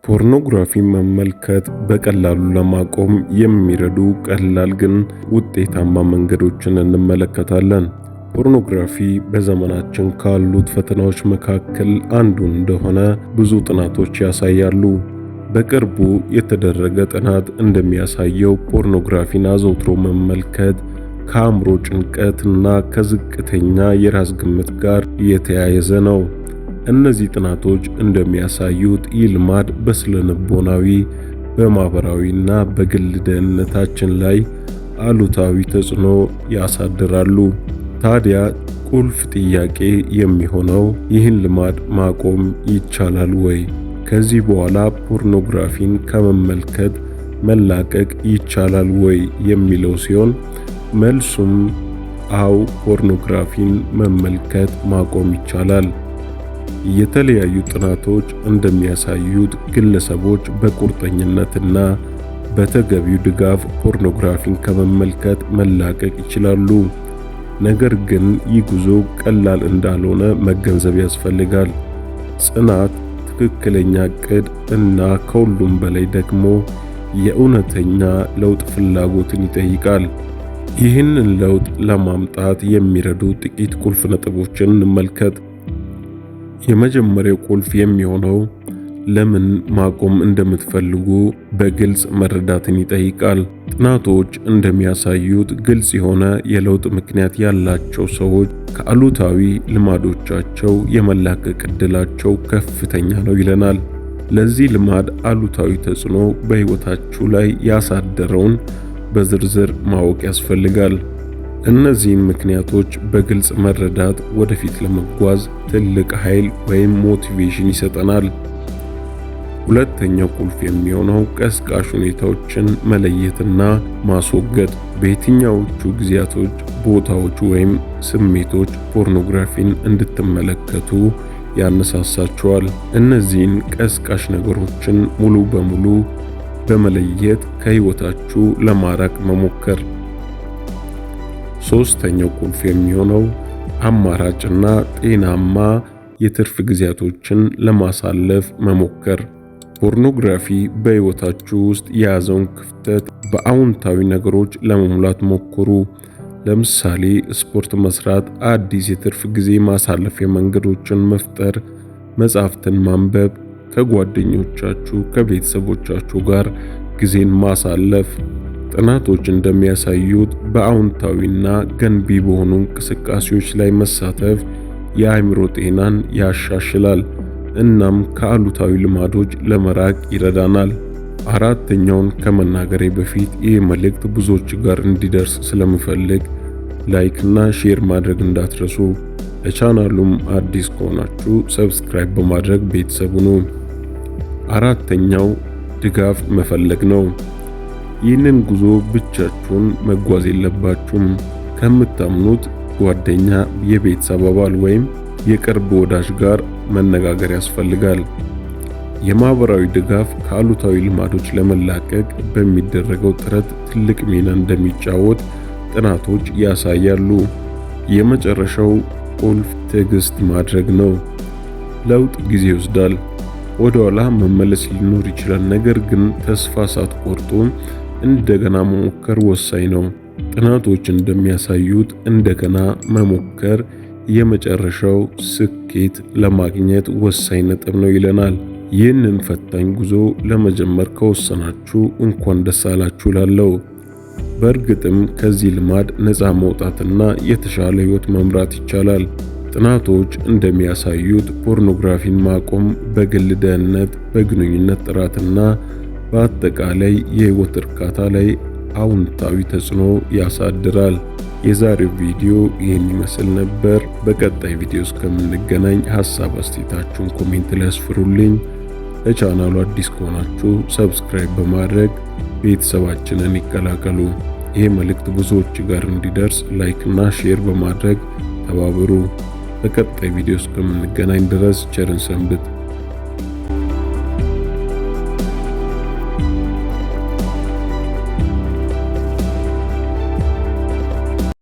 ፖርኖግራፊን መመልከት በቀላሉ ለማቆም የሚረዱ ቀላል ግን ውጤታማ መንገዶችን እንመለከታለን። ፖርኖግራፊ በዘመናችን ካሉት ፈተናዎች መካከል አንዱ እንደሆነ ብዙ ጥናቶች ያሳያሉ። በቅርቡ የተደረገ ጥናት እንደሚያሳየው ፖርኖግራፊን አዘውትሮ መመልከት ከአእምሮ ጭንቀትና ከዝቅተኛ የራስ ግምት ጋር የተያያዘ ነው። እነዚህ ጥናቶች እንደሚያሳዩት ይህ ልማድ በስነልቦናዊ፣ በማህበራዊና በግል ደህንነታችን ላይ አሉታዊ ተጽዕኖ ያሳድራሉ። ታዲያ ቁልፍ ጥያቄ የሚሆነው ይህን ልማድ ማቆም ይቻላል ወይ? ከዚህ በኋላ ፖርኖግራፊን ከመመልከት መላቀቅ ይቻላል ወይ የሚለው ሲሆን መልሱም አዎ፣ ፖርኖግራፊን መመልከት ማቆም ይቻላል። የተለያዩ ጥናቶች እንደሚያሳዩት ግለሰቦች በቁርጠኝነትና በተገቢው ድጋፍ ፖርኖግራፊን ከመመልከት መላቀቅ ይችላሉ። ነገር ግን ይህ ጉዞ ቀላል እንዳልሆነ መገንዘብ ያስፈልጋል። ጽናት፣ ትክክለኛ ዕቅድ እና ከሁሉም በላይ ደግሞ የእውነተኛ ለውጥ ፍላጎትን ይጠይቃል። ይህንን ለውጥ ለማምጣት የሚረዱ ጥቂት ቁልፍ ነጥቦችን እንመልከት። የመጀመሪያው ቁልፍ የሚሆነው ለምን ማቆም እንደምትፈልጉ በግልጽ መረዳትን ይጠይቃል። ጥናቶች እንደሚያሳዩት ግልጽ የሆነ የለውጥ ምክንያት ያላቸው ሰዎች ከአሉታዊ ልማዶቻቸው የመላቀቅ ዕድላቸው ከፍተኛ ነው ይለናል። ለዚህ ልማድ አሉታዊ ተጽዕኖ በሕይወታችሁ ላይ ያሳደረውን በዝርዝር ማወቅ ያስፈልጋል። እነዚህን ምክንያቶች በግልጽ መረዳት ወደፊት ለመጓዝ ትልቅ ኃይል ወይም ሞቲቬሽን ይሰጠናል። ሁለተኛው ቁልፍ የሚሆነው ቀስቃሽ ሁኔታዎችን መለየትና ማስወገድ። በየትኛዎቹ ጊዜያቶች፣ ቦታዎች ወይም ስሜቶች ፖርኖግራፊን እንድትመለከቱ ያነሳሳቸዋል? እነዚህን ቀስቃሽ ነገሮችን ሙሉ በሙሉ በመለየት ከሕይወታችሁ ለማራቅ መሞከር። ሶስተኛው ቁልፍ የሚሆነው አማራጭና ጤናማ የትርፍ ጊዜያቶችን ለማሳለፍ መሞከር። ፖርኖግራፊ በሕይወታችሁ ውስጥ የያዘውን ክፍተት በአዎንታዊ ነገሮች ለመሙላት ሞክሩ። ለምሳሌ ስፖርት መስራት፣ አዲስ የትርፍ ጊዜ ማሳለፊያ መንገዶችን መፍጠር፣ መጻሕፍትን ማንበብ፣ ከጓደኞቻችሁ ከቤተሰቦቻችሁ ጋር ጊዜን ማሳለፍ። ጥናቶች እንደሚያሳዩት በአዎንታዊና ገንቢ በሆኑ እንቅስቃሴዎች ላይ መሳተፍ የአእምሮ ጤናን ያሻሽላል እናም ከአሉታዊ ልማዶች ለመራቅ ይረዳናል። አራተኛውን ከመናገሬ በፊት ይህ መልእክት ብዙዎች ጋር እንዲደርስ ስለምፈልግ ላይክና ሼር ማድረግ እንዳትረሱ። ለቻናሉም አዲስ ከሆናችሁ ሰብስክራይብ በማድረግ ቤተሰብ ሁኑ። አራተኛው ድጋፍ መፈለግ ነው። ይህንን ጉዞ ብቻችሁን መጓዝ የለባችሁም። ከምታምኑት ጓደኛ፣ የቤተሰብ አባል ወይም የቅርብ ወዳጅ ጋር መነጋገር ያስፈልጋል። የማህበራዊ ድጋፍ ከአሉታዊ ልማዶች ለመላቀቅ በሚደረገው ጥረት ትልቅ ሚና እንደሚጫወት ጥናቶች ያሳያሉ። የመጨረሻው ቁልፍ ትዕግስት ማድረግ ነው። ለውጥ ጊዜ ይወስዳል። ወደ ኋላ መመለስ ሊኖር ይችላል፣ ነገር ግን ተስፋ ሳትቆርጡ እንደገና መሞከር ወሳኝ ነው። ጥናቶች እንደሚያሳዩት እንደገና መሞከር የመጨረሻው ስኬት ለማግኘት ወሳኝ ነጥብ ነው ይለናል። ይህንን ፈታኝ ጉዞ ለመጀመር ከወሰናችሁ እንኳን ደስ አላችሁ እላለሁ። በእርግጥም ከዚህ ልማድ ነፃ መውጣትና የተሻለ ሕይወት መምራት ይቻላል። ጥናቶች እንደሚያሳዩት ፖርኖግራፊን ማቆም በግል ደህንነት፣ በግንኙነት ጥራትና በአጠቃላይ የሕይወት እርካታ ላይ አዎንታዊ ተጽዕኖ ያሳድራል። የዛሬው ቪዲዮ ይህን ይመስል ነበር። በቀጣይ ቪዲዮ እስከምንገናኝ ሐሳብ አስተያየታችሁን ኮሜንት ላይ አስፍሩልኝ። ለቻናሉ አዲስ ከሆናችሁ ሰብስክራይብ በማድረግ ቤተሰባችንን ይቀላቀሉ። ይህ መልእክት ብዙዎች ጋር እንዲደርስ ላይክና ሼር በማድረግ ተባበሩ። በቀጣይ ቪዲዮ እስከምንገናኝ ድረስ ቸርን ሰንብት።